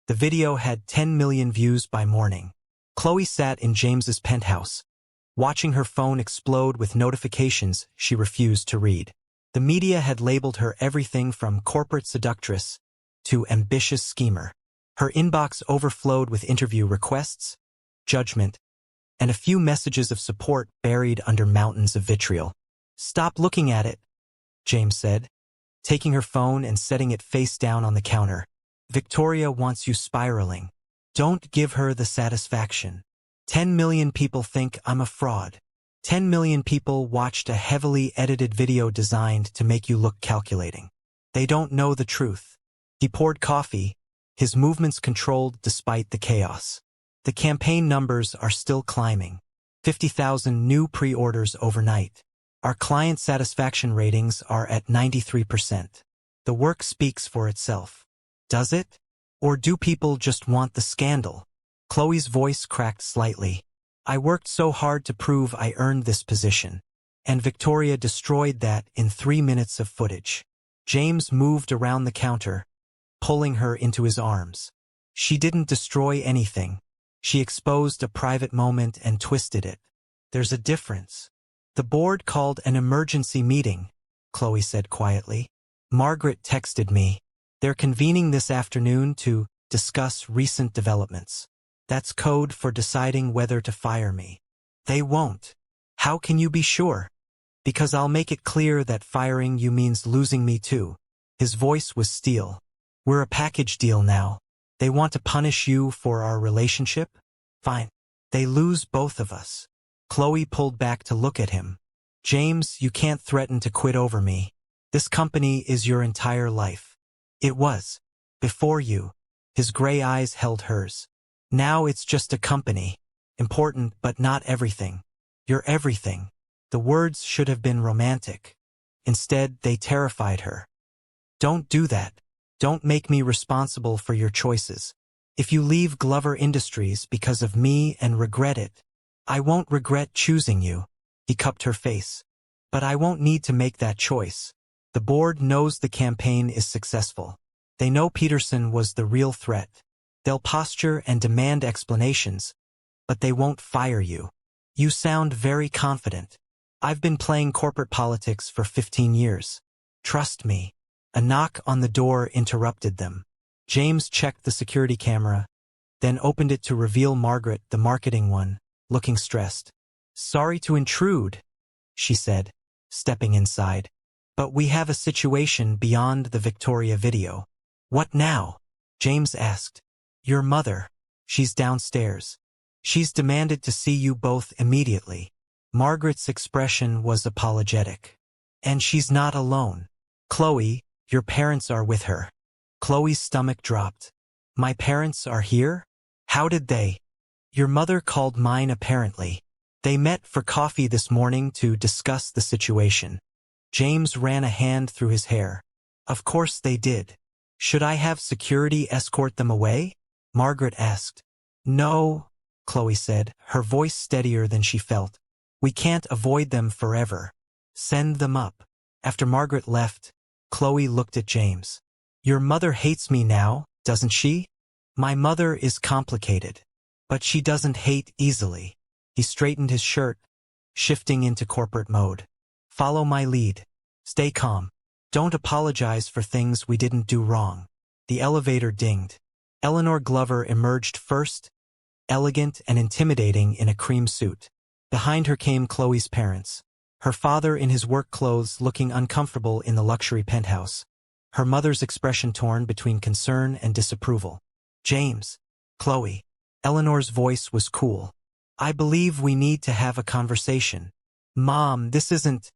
The video had 10 million views by morning. Khloe sat in James's penthouse, watching her phone explode with notifications she refused to read. The media had labeled her everything from corporate seductress to ambitious schemer. Her inbox overflowed with interview requests, judgment, and a few messages of support buried under mountains of vitriol. "Stop looking at it," James said, taking her phone and setting it face down on the counter. "Victoria wants you spiraling. Don't give her the satisfaction. 10 million people think I'm a fraud. 10 million people watched a heavily edited video designed to make you look calculating. They don't know the truth." He poured coffee, his movements controlled despite the chaos. "The campaign numbers are still climbing. 50,000 new pre-orders overnight. Our client satisfaction ratings are at 93%. The work speaks for itself. Does it? Or do people just want the scandal?" Khloe's voice cracked slightly. "I worked so hard to prove I earned this position, and Victoria destroyed that in 3 minutes of footage." James moved around the counter, pulling her into his arms. "She didn't destroy anything. She exposed a private moment and twisted it. There's a difference." "The board called an emergency meeting," Khloe said quietly. "Margaret texted me. They're convening this afternoon to discuss recent developments. That's code for deciding whether to fire me." "They won't." "How can you be sure?" "Because I'll make it clear that firing you means losing me too." His voice was steel. "We're a package deal now. They want to punish you for our relationship? Fine. They lose both of us." Khloe pulled back to look at him. "James, you can't threaten to quit over me. This company is your entire life. It was. Before you." His gray eyes held hers. "Now it's just a company. Important but not everything. You're everything." The words should have been romantic. Instead, they terrified her. "Don't do that. Don't make me responsible for your choices. If you leave Glover Industries because of me and regret it, I won't regret choosing you." He cupped her face. "But I won't need to make that choice. The board knows the campaign is successful. They know Peterson was the real threat. They'll posture and demand explanations, but they won't fire you." "You sound very confident." "I've been playing corporate politics for 15 years. Trust me." A knock on the door interrupted them. James checked the security camera, then opened it to reveal Margaret, the marketing one, looking stressed. "Sorry to intrude," she said, stepping inside. "But we have a situation beyond the Victoria video." "What now?" James asked. "Your mother. She's downstairs. She's demanded to see you both immediately." Margaret's expression was apologetic. "And she's not alone. Khloe, your parents are with her." Khloe's stomach dropped. "My parents are here? How did they?" "Your mother called mine apparently. They met for coffee this morning to discuss the situation." James ran a hand through his hair. "Of course they did. Should I have security escort them away?" Margaret asked. "No," Khloe said, her voice steadier than she felt. "We can't avoid them forever. Send them up." After Margaret left, Khloe looked at James. "Your mother hates me now, doesn't she?" "My mother is complicated. But she doesn't hate easily." He straightened his shirt, shifting into corporate mode. "Follow my lead. Stay calm. Don't apologize for things we didn't do wrong." The elevator dinged. Eleanor Glover emerged first, elegant and intimidating in a cream suit. Behind her came Khloe's parents. Her father in his work clothes looking uncomfortable in the luxury penthouse. Her mother's expression torn between concern and disapproval. "James." "Khloe." Eleanor's voice was cool. "I believe we need to have a conversation." "Mom, this isn't—"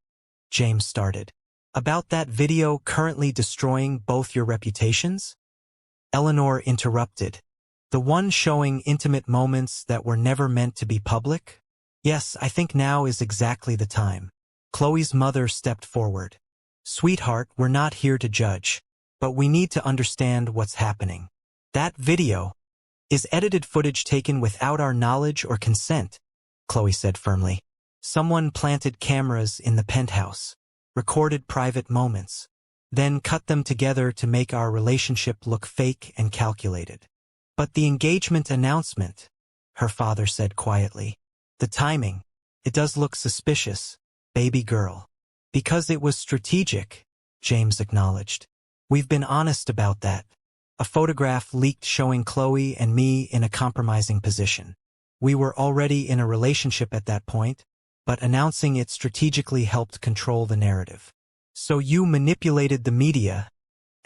James started. "About that video currently destroying both your reputations?" Eleanor interrupted. "The one showing intimate moments that were never meant to be public?" "Yes, I think now is exactly the time." Khloe's mother stepped forward. "Sweetheart, we're not here to judge, but we need to understand what's happening. That video is edited footage taken without our knowledge or consent," Khloe said firmly. "Someone planted cameras in the penthouse, recorded private moments, then cut them together to make our relationship look fake and calculated. But the engagement announcement, her father said quietly. The timing, it does look suspicious, baby girl. Because it was strategic, James acknowledged. We've been honest about that. A photograph leaked showing Khloe and me in a compromising position. We were already in a relationship at that point, but announcing it strategically helped control the narrative. So you manipulated the media,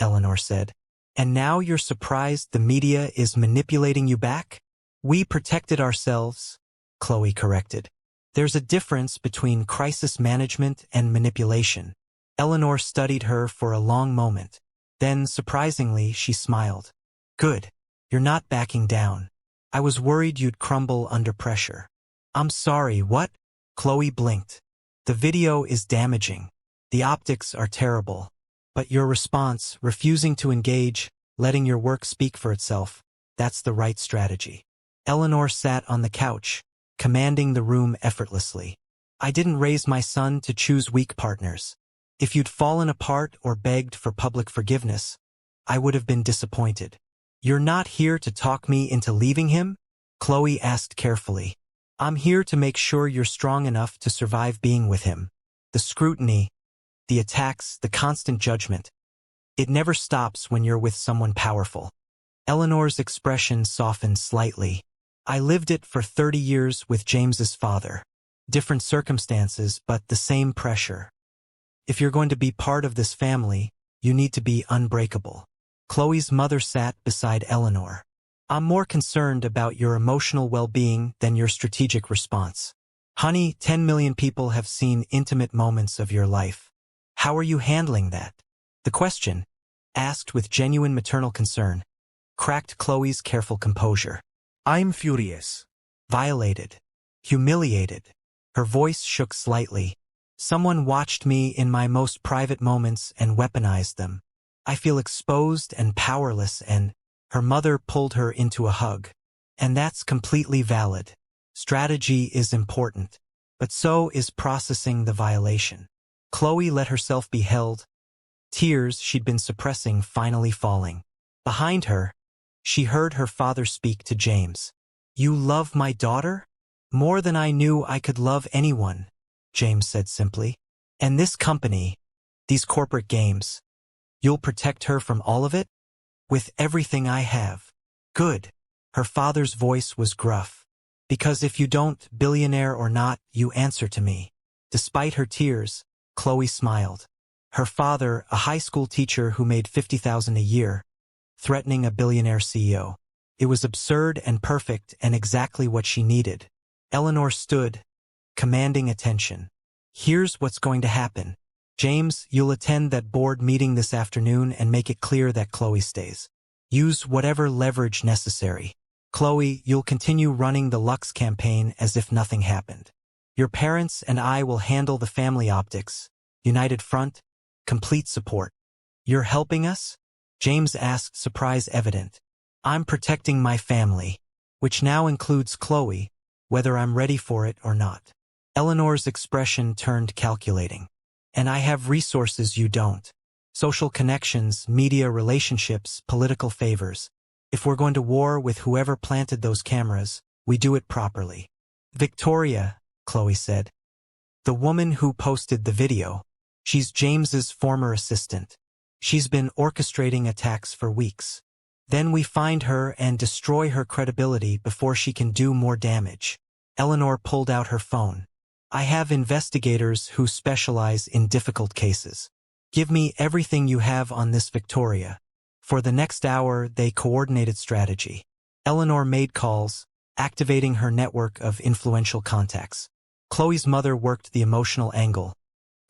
Eleanor said. And now you're surprised the media is manipulating you back? We protected ourselves, Khloe corrected. There's a difference between crisis management and manipulation. Eleanor studied her for a long moment. Then, surprisingly, she smiled. Good. You're not backing down. I was worried you'd crumble under pressure. I'm sorry, what? Khloe blinked. The video is damaging. The optics are terrible. But your response, refusing to engage, letting your work speak for itself, that's the right strategy. Eleanor sat on the couch, commanding the room effortlessly. I didn't raise my son to choose weak partners. If you'd fallen apart or begged for public forgiveness, I would have been disappointed. You're not here to talk me into leaving him? Khloe asked carefully. I'm here to make sure you're strong enough to survive being with him. The scrutiny, the attacks, the constant judgment. It never stops when you're with someone powerful. Eleanor's expression softened slightly. I lived it for 30 years with James's father. Different circumstances, but the same pressure. If you're going to be part of this family, you need to be unbreakable. Khloe's mother sat beside Eleanor. I'm more concerned about your emotional well-being than your strategic response. Honey, 10 million people have seen intimate moments of your life. How are you handling that? The question, asked with genuine maternal concern, cracked Khloe's careful composure. I'm furious. Violated. Humiliated. Her voice shook slightly. Someone watched me in my most private moments and weaponized them. I feel exposed and powerless and, her mother pulled her into a hug. And that's completely valid. Strategy is important, but so is processing the violation. Khloe let herself be held. Tears she'd been suppressing finally falling. Behind her, she heard her father speak to James. You love my daughter? More than I knew I could love anyone, James said simply. And this company, these corporate games, you'll protect her from all of it? With everything I have. Good. Her father's voice was gruff. Because if you don't, billionaire or not, you answer to me. Despite her tears, Khloe smiled. Her father, a high school teacher who made $50,000 a year, threatening a billionaire CEO. It was absurd and perfect and exactly what she needed. Eleanor stood, commanding attention. Here's what's going to happen. James, you'll attend that board meeting this afternoon and make it clear that Khloe stays. Use whatever leverage necessary. Khloe, you'll continue running the Lux campaign as if nothing happened. Your parents and I will handle the family optics. United front, complete support. You're helping us? James asked, surprise evident. I'm protecting my family, which now includes Khloe, whether I'm ready for it or not. Eleanor's expression turned calculating. And I have resources you don't. Social connections, media relationships, political favors. If we're going to war with whoever planted those cameras, we do it properly. Victoria, Khloe said. The woman who posted the video. She's James's former assistant. She's been orchestrating attacks for weeks. Then we find her and destroy her credibility before she can do more damage. Eleanor pulled out her phone. I have investigators who specialize in difficult cases. Give me everything you have on this Victoria. For the next hour, they coordinated strategy. Eleanor made calls, activating her network of influential contacts. Khloe's mother worked the emotional angle,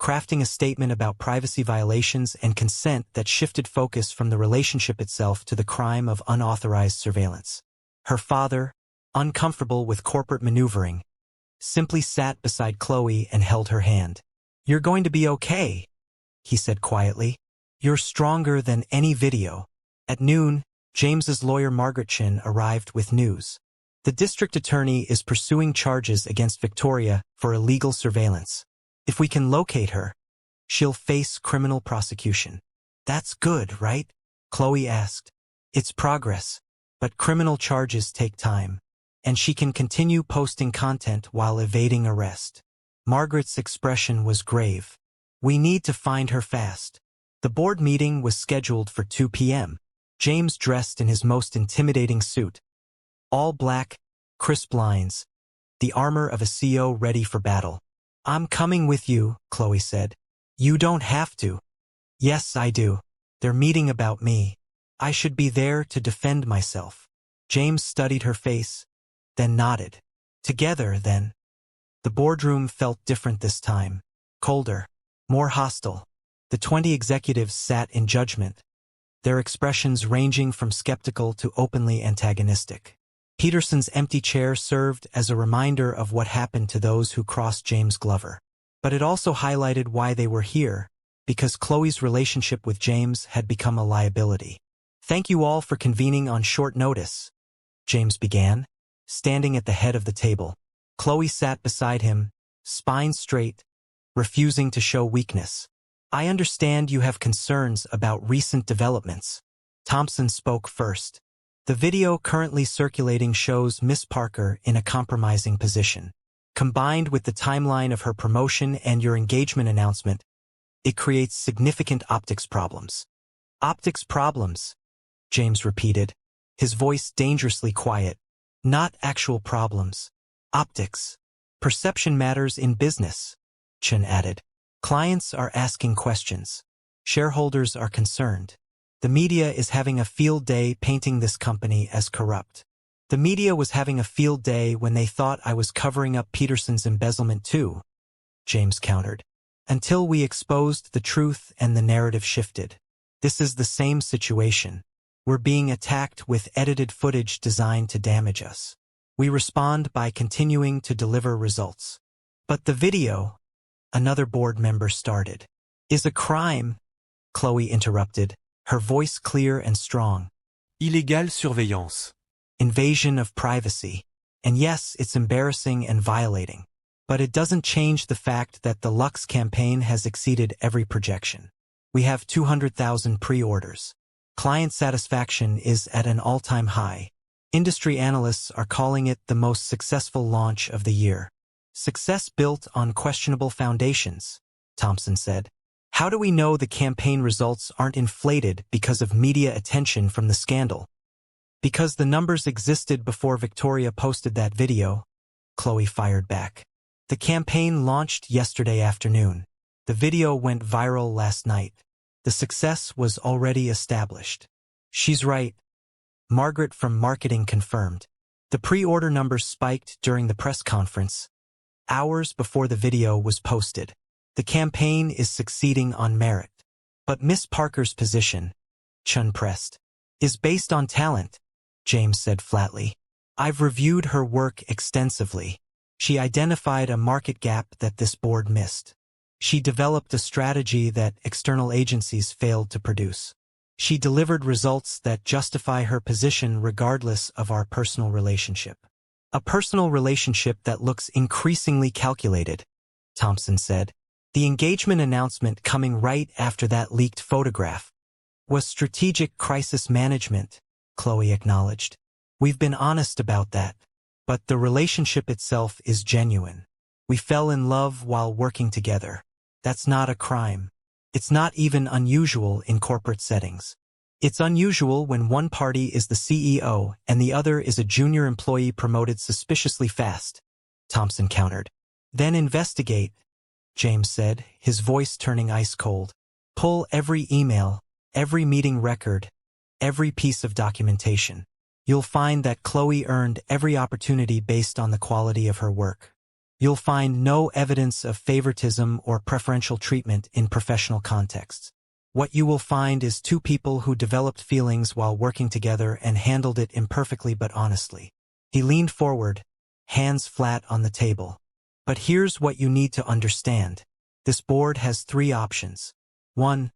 crafting a statement about privacy violations and consent that shifted focus from the relationship itself to the crime of unauthorized surveillance. Her father, uncomfortable with corporate maneuvering, simply sat beside Khloe and held her hand. You're going to be okay, he said quietly. You're stronger than any video. At noon, James's lawyer Margaret Chin arrived with news. The district attorney is pursuing charges against Victoria for illegal surveillance. If we can locate her, she'll face criminal prosecution. That's good, right? Khloe asked. It's progress, but criminal charges take time, and she can continue posting content while evading arrest. Margaret's expression was grave. We need to find her fast. The board meeting was scheduled for 2 p.m. James dressed in his most intimidating suit. All black, crisp lines, the armor of a CEO ready for battle. I'm coming with you, Khloe said. You don't have to. Yes, I do. They're meeting about me. I should be there to defend myself. James studied her face, then nodded. Together, then. The boardroom felt different this time. Colder, more hostile. The 20 executives sat in judgment, their expressions ranging from skeptical to openly antagonistic. Peterson's empty chair served as a reminder of what happened to those who crossed James Glover. But it also highlighted why they were here, because Khloe's relationship with James had become a liability. Thank you all for convening on short notice, James began, standing at the head of the table. Khloe sat beside him, spine straight, refusing to show weakness. I understand you have concerns about recent developments. Thompson spoke first. The video currently circulating shows Miss Parker in a compromising position. Combined with the timeline of her promotion and your engagement announcement, it creates significant optics problems. Optics problems, James repeated, his voice dangerously quiet. Not actual problems. Optics. Perception matters in business, Chen added. Clients are asking questions. Shareholders are concerned. The media is having a field day painting this company as corrupt. The media was having a field day when they thought I was covering up Peterson's embezzlement too, James countered. Until we exposed the truth and the narrative shifted. This is the same situation. We're being attacked with edited footage designed to damage us. We respond by continuing to deliver results. But the video, another board member started, is a crime, Khloe interrupted, her voice clear and strong. Illégale surveillance. Invasion of privacy. And yes, it's embarrassing and violating. But it doesn't change the fact that the Lux campaign has exceeded every projection. We have 200,000 pre-orders. Client satisfaction is at an all-time high. Industry analysts are calling it the most successful launch of the year. Success built on questionable foundations, Thompson said. How do we know the campaign results aren't inflated because of media attention from the scandal? Because the numbers existed before Victoria posted that video, Khloe fired back. The campaign launched yesterday afternoon. The video went viral last night. The success was already established. She's right. Margaret from marketing confirmed. The pre-order numbers spiked during the press conference, hours before the video was posted. The campaign is succeeding on merit. But Miss Parker's position, Chun pressed, is based on talent, James said flatly. I've reviewed her work extensively. She identified a market gap that this board missed. She developed a strategy that external agencies failed to produce. She delivered results that justify her position regardless of our personal relationship. A personal relationship that looks increasingly calculated, Thompson said. The engagement announcement coming right after that leaked photograph was strategic crisis management, Khloe acknowledged. We've been honest about that. But the relationship itself is genuine. We fell in love while working together. That's not a crime. It's not even unusual in corporate settings. It's unusual when one party is the CEO and the other is a junior employee promoted suspiciously fast, Thompson countered. Then investigate, James said, his voice turning ice cold. Pull every email, every meeting record, every piece of documentation. You'll find that Khloe earned every opportunity based on the quality of her work. You'll find no evidence of favoritism or preferential treatment in professional contexts. What you will find is two people who developed feelings while working together and handled it imperfectly but honestly. He leaned forward, hands flat on the table. But here's what you need to understand. This board has 3 options. 1.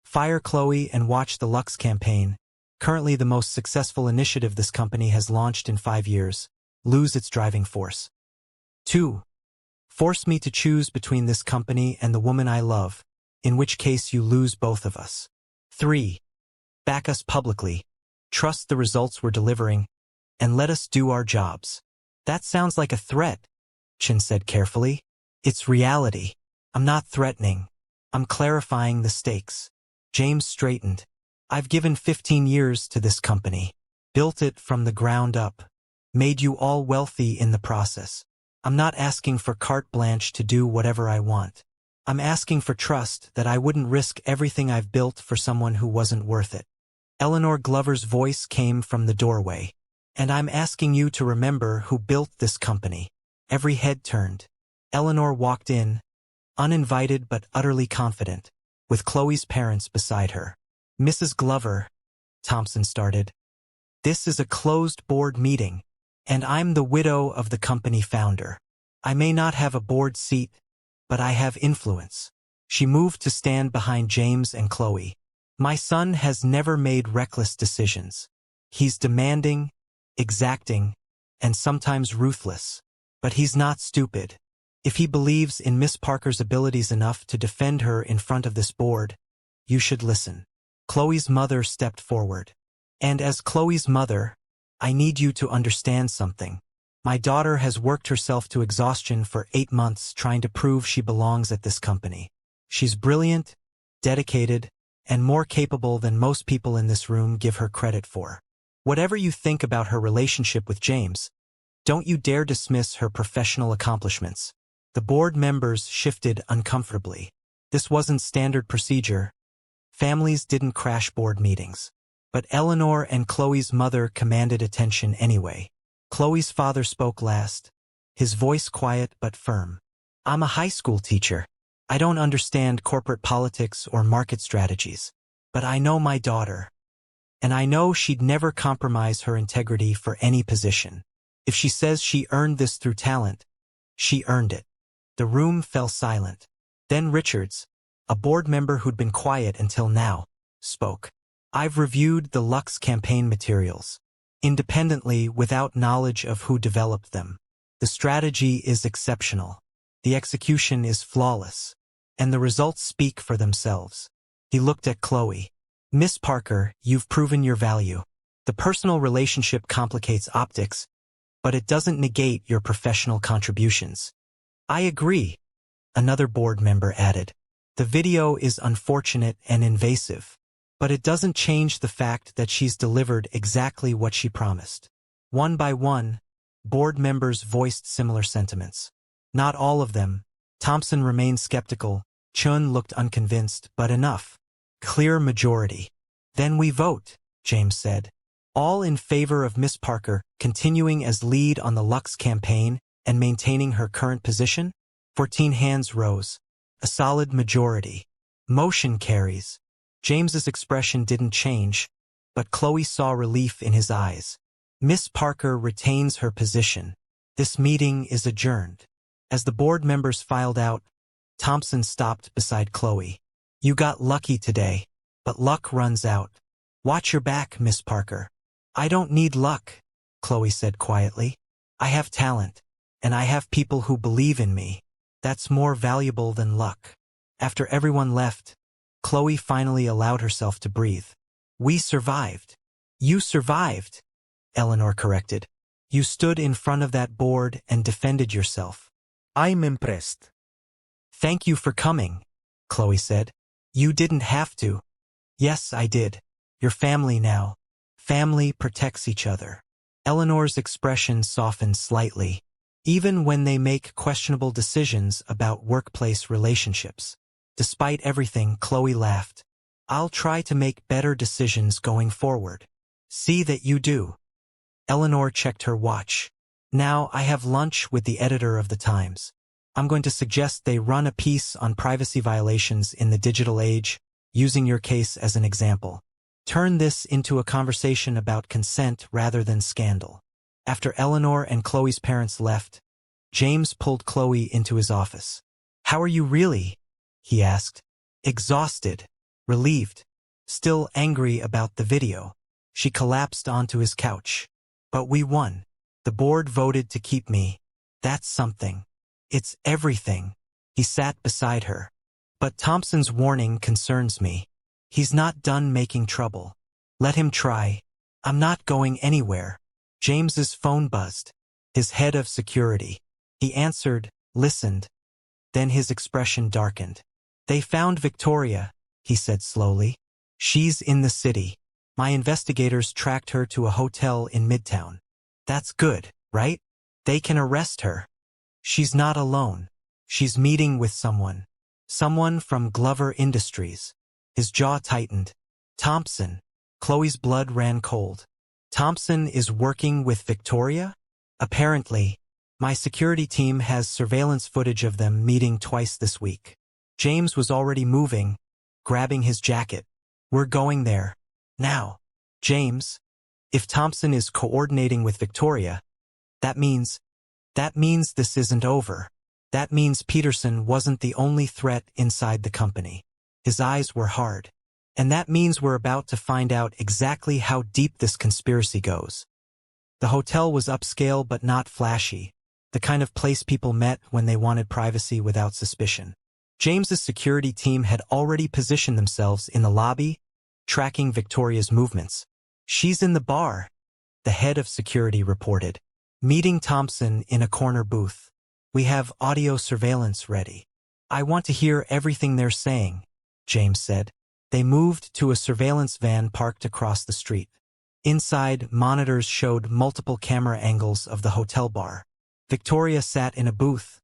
Fire Khloe and watch the Lux campaign, currently the most successful initiative this company has launched in 5 years, lose its driving force. 2. Force me to choose between this company and the woman I love, in which case you lose both of us. 3. Back us publicly, trust the results we're delivering, and let us do our jobs. That sounds like a threat, Chin said carefully. It's reality. I'm not threatening. I'm clarifying the stakes. James straightened. I've given 15 years to this company, built it from the ground up, made you all wealthy in the process. I'm not asking for carte blanche to do whatever I want. I'm asking for trust that I wouldn't risk everything I've built for someone who wasn't worth it. Eleanor Glover's voice came from the doorway. And I'm asking you to remember who built this company. Every head turned. Eleanor walked in, uninvited but utterly confident, with Khloe's parents beside her. Mrs. Glover, Thompson started, this is a closed board meeting, and I'm the widow of the company founder. I may not have a board seat, but I have influence. She moved to stand behind James and Khloe. My son has never made reckless decisions. He's demanding, exacting, and sometimes ruthless. But he's not stupid. If he believes in Miss Parker's abilities enough to defend her in front of this board, you should listen. Khloe's mother stepped forward. And as Khloe's mother, I need you to understand something. My daughter has worked herself to exhaustion for 8 months trying to prove she belongs at this company. She's brilliant, dedicated, and more capable than most people in this room give her credit for. Whatever you think about her relationship with James, don't you dare dismiss her professional accomplishments. The board members shifted uncomfortably. This wasn't standard procedure. Families didn't crash board meetings. But Eleanor and Khloe's mother commanded attention anyway. Khloe's father spoke last, his voice quiet but firm. I'm a high school teacher. I don't understand corporate politics or market strategies. But I know my daughter. And I know she'd never compromise her integrity for any position. If she says she earned this through talent, she earned it. The room fell silent. Then Richards, a board member who'd been quiet until now, spoke. I've reviewed the Lux campaign materials, independently without knowledge of who developed them. The strategy is exceptional. The execution is flawless. And the results speak for themselves. He looked at Khloe. Miss Parker, you've proven your value. The personal relationship complicates optics, but it doesn't negate your professional contributions. I agree, another board member added. The video is unfortunate and invasive, but it doesn't change the fact that she's delivered exactly what she promised. One by one, board members voiced similar sentiments. Not all of them. Thompson remained skeptical. Chun looked unconvinced, but enough. Clear majority. Then we vote, James said. All in favor of Miss Parker continuing as lead on the Lux campaign and maintaining her current position? 14 hands rose. A solid majority. Motion carries. James's expression didn't change, but Khloe saw relief in his eyes. Miss Parker retains her position. This meeting is adjourned. As the board members filed out, Thompson stopped beside Khloe. You got lucky today, but luck runs out. Watch your back, Miss Parker. I don't need luck, Khloe said quietly. I have talent, and I have people who believe in me. That's more valuable than luck. After everyone left, Khloe finally allowed herself to breathe. We survived. You survived, Eleanor corrected. You stood in front of that board and defended yourself. I'm impressed. Thank you for coming, Khloe said. You didn't have to. Yes, I did. You're family now. Family protects each other. Eleanor's expression softened slightly, even when they make questionable decisions about workplace relationships. Despite everything, Khloe laughed. I'll try to make better decisions going forward. See that you do. Eleanor checked her watch. Now I have lunch with the editor of the Times. I'm going to suggest they run a piece on privacy violations in the digital age, using your case as an example. Turn this into a conversation about consent rather than scandal. After Eleanor and Khloe's parents left, James pulled Khloe into his office. How are you really? He asked. Exhausted, relieved, still angry about the video. She collapsed onto his couch. But we won. The board voted to keep me. That's something. It's everything. He sat beside her. But Thompson's warning concerns me. He's not done making trouble. Let him try. I'm not going anywhere. James's phone buzzed. His head of security. He answered, listened. Then his expression darkened. They found Victoria, he said slowly. She's in the city. My investigators tracked her to a hotel in Midtown. That's good, right? They can arrest her. She's not alone. She's meeting with someone. Someone from Glover Industries. His jaw tightened. Thompson. Khloe's blood ran cold. Thompson is working with Victoria? Apparently. My security team has surveillance footage of them meeting twice this week. James was already moving, grabbing his jacket. We're going there. Now. James. If Thompson is coordinating with Victoria, that means this isn't over. That means Peterson wasn't the only threat inside the company. His eyes were hard. And that means we're about to find out exactly how deep this conspiracy goes. The hotel was upscale but not flashy, the kind of place people met when they wanted privacy without suspicion. James's security team had already positioned themselves in the lobby, tracking Victoria's movements. She's in the bar, the head of security reported, meeting Thompson in a corner booth. We have audio surveillance ready. I want to hear everything they're saying, James said. They moved to a surveillance van parked across the street. Inside, monitors showed multiple camera angles of the hotel bar. Victoria sat in a booth,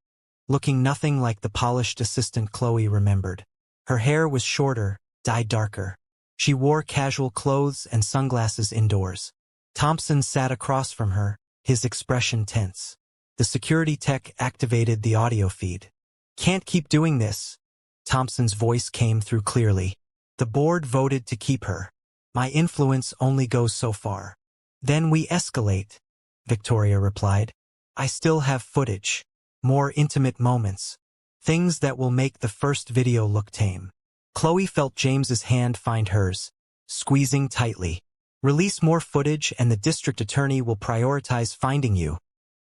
looking nothing like the polished assistant Khloe remembered. Her hair was shorter, dyed darker. She wore casual clothes and sunglasses indoors. Thompson sat across from her, his expression tense. The security tech activated the audio feed. Can't keep doing this. Thompson's voice came through clearly. The board voted to keep her. My influence only goes so far. Then we escalate, Victoria replied. I still have footage. More intimate moments. Things that will make the first video look tame. Khloe felt James's hand find hers, squeezing tightly. Release more footage and the district attorney will prioritize finding you,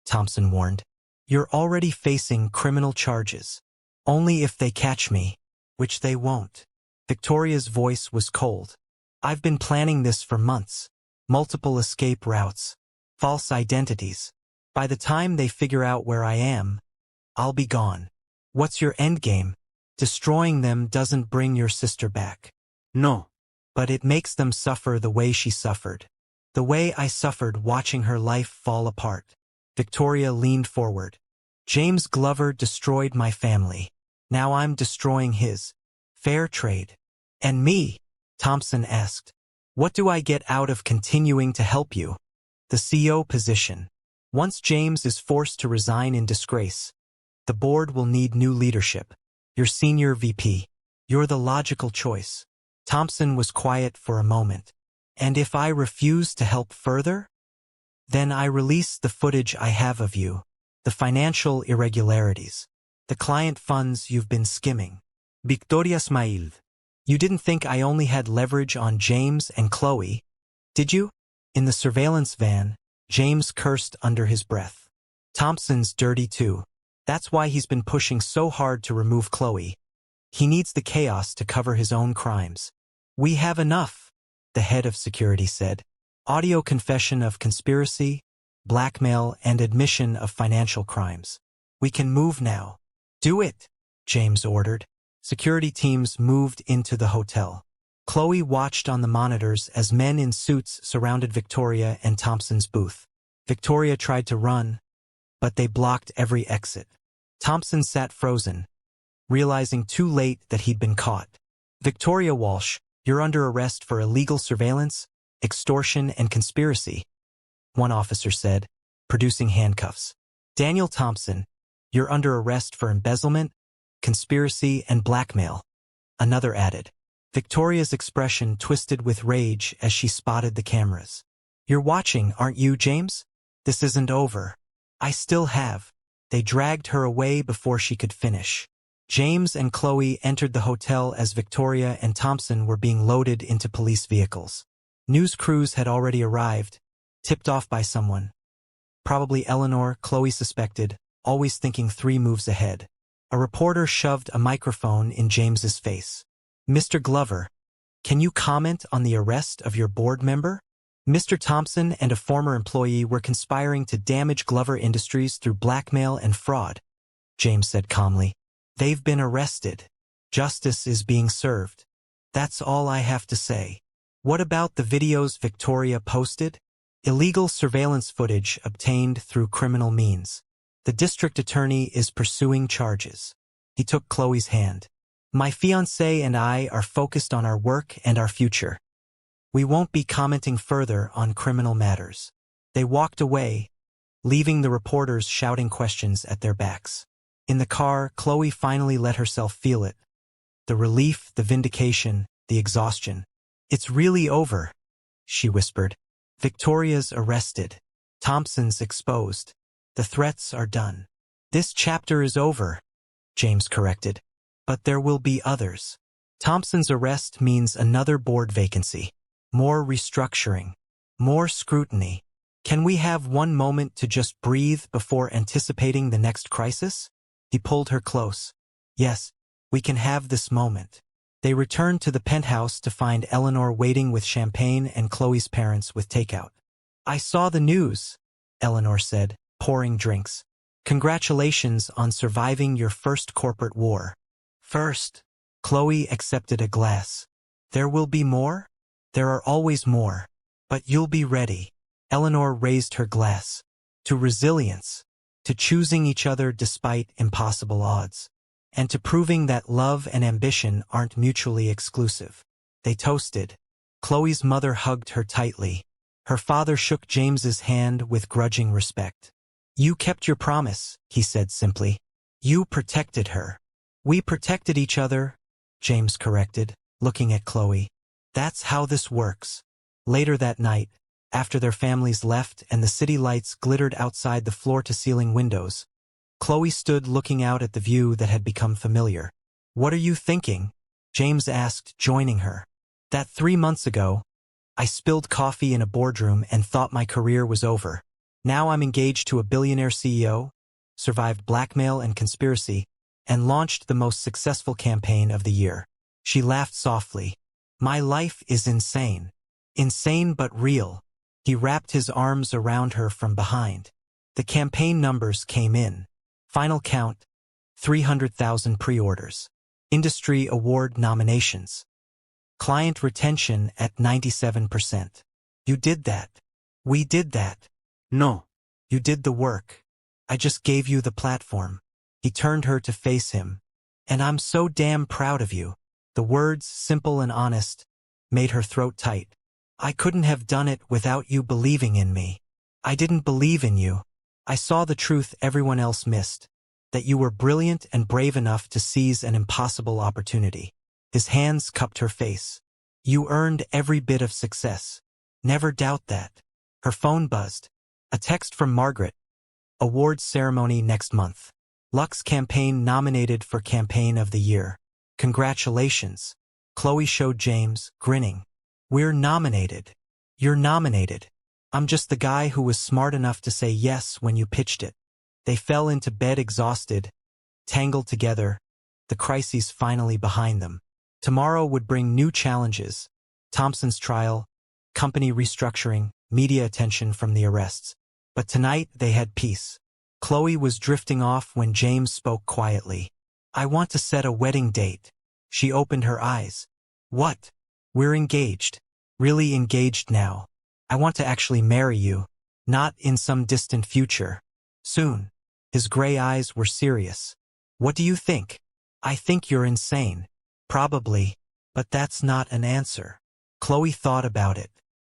Thompson warned. You're already facing criminal charges. Only if they catch me, which they won't. Victoria's voice was cold. I've been planning this for months. Multiple escape routes. False identities. By the time they figure out where I am, I'll be gone. What's your endgame? Destroying them doesn't bring your sister back. No. But it makes them suffer the way she suffered. The way I suffered watching her life fall apart. Victoria leaned forward. James Glover destroyed my family. Now I'm destroying his. Fair trade. And me? Thompson asked. What do I get out of continuing to help you? The CEO position. Once James is forced to resign in disgrace, the board will need new leadership. Your senior VP. You're the logical choice. Thompson was quiet for a moment. And if I refuse to help further? Then I release the footage I have of you. The financial irregularities. The client funds you've been skimming. Victoria smiled. You didn't think I only had leverage on James and Khloe, did you? In the surveillance van, James cursed under his breath. Thompson's dirty too. That's why he's been pushing so hard to remove Khloe. He needs the chaos to cover his own crimes. We have enough, the head of security said. Audio confession of conspiracy, blackmail, and admission of financial crimes. We can move now. Do it, James ordered. Security teams moved into the hotel. Khloe watched on the monitors as men in suits surrounded Victoria and Thompson's booth. Victoria tried to run, but they blocked every exit. Thompson sat frozen, realizing too late that he'd been caught. Victoria Walsh, you're under arrest for illegal surveillance, extortion, and conspiracy, one officer said, producing handcuffs. Daniel Thompson, you're under arrest for embezzlement, conspiracy, and blackmail, another added. Victoria's expression twisted with rage as she spotted the cameras. You're watching, aren't you, James? This isn't over. I still have. They dragged her away before she could finish. James and Khloe entered the hotel as Victoria and Thompson were being loaded into police vehicles. News crews had already arrived, tipped off by someone. Probably Eleanor, Khloe suspected, always thinking 3 moves ahead. A reporter shoved a microphone in James's face. Mr. Glover, can you comment on the arrest of your board member? Mr. Thompson and a former employee were conspiring to damage Glover Industries through blackmail and fraud, James said calmly. They've been arrested. Justice is being served. That's all I have to say. What about the videos Victoria posted? Illegal surveillance footage obtained through criminal means. The district attorney is pursuing charges. He took Khloe's hand. My fiancé and I are focused on our work and our future. We won't be commenting further on criminal matters. They walked away, leaving the reporters shouting questions at their backs. In the car, Khloe finally let herself feel it. The relief, the vindication, the exhaustion. It's really over, she whispered. Victoria's arrested. Thompson's exposed. The threats are done. This chapter is over, James corrected. But there will be others. Thompson's arrest means another board vacancy. More restructuring. More scrutiny. Can we have one moment to just breathe before anticipating the next crisis? He pulled her close. Yes, we can have this moment. They returned to the penthouse to find Eleanor waiting with champagne and Khloe's parents with takeout. I saw the news, Eleanor said, pouring drinks. Congratulations on surviving your first corporate war. First, Khloe accepted a glass. There will be more? There are always more. But you'll be ready. Eleanor raised her glass. To resilience. To choosing each other despite impossible odds. And to proving that love and ambition aren't mutually exclusive. They toasted. Khloe's mother hugged her tightly. Her father shook James's hand with grudging respect. You kept your promise, he said simply. You protected her. We protected each other, James corrected, looking at Khloe. That's how this works. Later that night, after their families left and the city lights glittered outside the floor-to-ceiling windows, Khloe stood looking out at the view that had become familiar. What are you thinking? James asked, joining her. That 3 months ago, I spilled coffee in a boardroom and thought my career was over. Now I'm engaged to a billionaire CEO, survived blackmail and conspiracy, and launched the most successful campaign of the year. She laughed softly. My life is insane. Insane but real. He wrapped his arms around her from behind. The campaign numbers came in. Final count, 300,000 pre-orders. Industry award nominations. Client retention at 97%. You did that. We did that. No. You did the work. I just gave you the platform. He turned her to face him. And I'm so damn proud of you. The words, simple and honest, made her throat tight. I couldn't have done it without you believing in me. I didn't believe in you. I saw the truth everyone else missed. That you were brilliant and brave enough to seize an impossible opportunity. His hands cupped her face. You earned every bit of success. Never doubt that. Her phone buzzed. A text from Margaret. Awards ceremony next month. Lux campaign nominated for Campaign of the Year. Congratulations. Khloe showed James, grinning. We're nominated. You're nominated. I'm just the guy who was smart enough to say yes when you pitched it. They fell into bed exhausted, tangled together, the crises finally behind them. Tomorrow would bring new challenges. Thompson's trial, company restructuring, media attention from the arrests. But tonight they had peace. Khloe was drifting off when James spoke quietly. I want to set a wedding date. She opened her eyes. What? We're engaged. Really engaged now. I want to actually marry you. Not in some distant future. Soon. His gray eyes were serious. What do you think? I think you're insane. Probably. But that's not an answer. Khloe thought about it.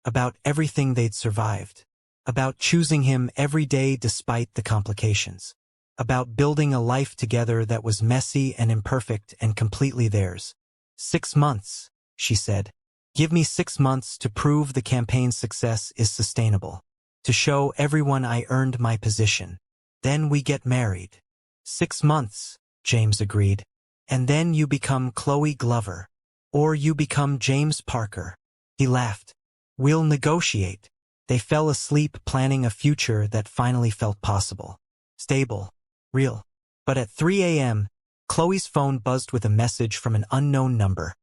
About everything they'd survived. About choosing him every day despite the complications. About building a life together that was messy and imperfect and completely theirs. 6 months, she said. Give me 6 months to prove the campaign's success is sustainable. To show everyone I earned my position. Then we get married. 6 months, James agreed. And then you become Khloe Glover. Or you become James Parker. He laughed. We'll negotiate. They fell asleep planning a future that finally felt possible. Stable. Real. But at 3 a.m., Khloe's phone buzzed with a message from an unknown number.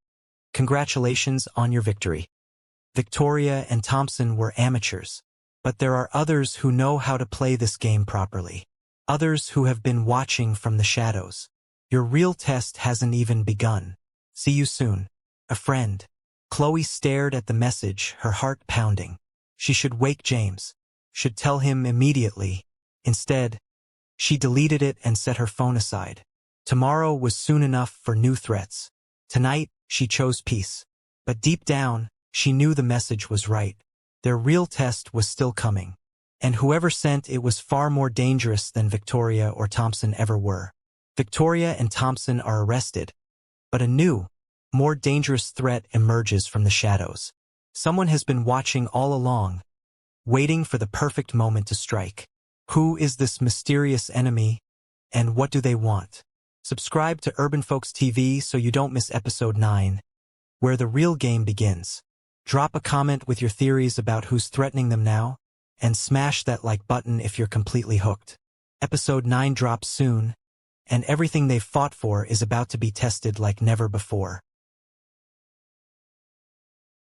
Congratulations on your victory. Victoria and Thompson were amateurs. But there are others who know how to play this game properly. Others who have been watching from the shadows. Your real test hasn't even begun. See you soon. A friend. Khloe stared at the message, her heart pounding. She should wake James. Should tell him immediately. Instead, she deleted it and set her phone aside. Tomorrow was soon enough for new threats. Tonight, she chose peace. But deep down, she knew the message was right. Their real test was still coming. And whoever sent it was far more dangerous than Victoria or Thompson ever were. Victoria and Thompson are arrested. But a new, more dangerous threat emerges from the shadows. Someone has been watching all along, waiting for the perfect moment to strike. Who is this mysterious enemy, and what do they want? Subscribe to Urban Folks TV so you don't miss episode 9, where the real game begins. Drop a comment with your theories about who's threatening them now, and smash that like button if you're completely hooked. Episode 9 drops soon, and everything they've fought for is about to be tested like never before.